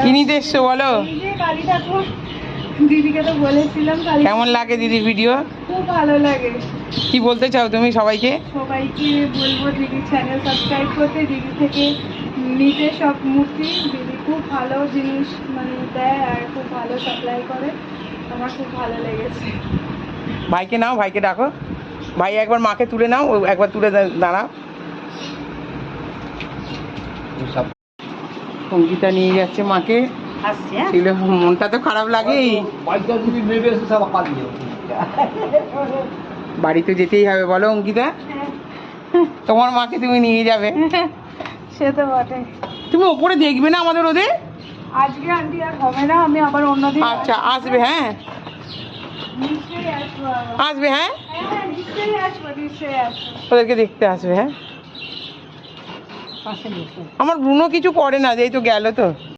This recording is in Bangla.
কি নিতে এসছো বলো? এই যে কালী ঠাকুর, দিদিকে তো বলেছিলাম কালী। কেমন লাগে দিদির ভিডিও? খুব ভালো লাগে। কি বলতে চাও তুমি সবাইকে? সবাইকে বলবো দিদির চ্যানেল সাবস্ক্রাইব করতে, দিদি থেকে নিতে সব মূর্তি। দিদি খুব ভালো জিনিস মানে দেয় আর খুব ভালো সাপ্লাই করে, আমার খুব ভালো লেগেছে। ভাইকে নাও, ভাইকে ডাকো। ভাই একবার মাকে তুলে নাও, ও একবার তুলে দাঁড়াও। অঙ্কিতা নিয়ে যাচ্ছে মাকে। ছিল মনটা তো খারাপ লাগেই, বাড়ি তো যেতেই হবে বলো অঙ্কিতা, তোমার মাকে তুমি নিয়ে যাবে। সে তো বটে। তুমি ওপরে দেখবে না আমাদের ওদের? আজকে আন্টি আর হবে না, আমি আবার অন্যদিন। আচ্ছা আসবে, হ্যাঁ নিশ্চয়ই আসবো আবার। আসবে, হ্যাঁ হ্যাঁ নিশ্চয়ই আসবো, নিশ্চয়ই আসবো। ওদেরকে দেখতে আসবে। হ্যাঁ আমার ব্রুনো কিছু করে না, যেই তো গেল তো।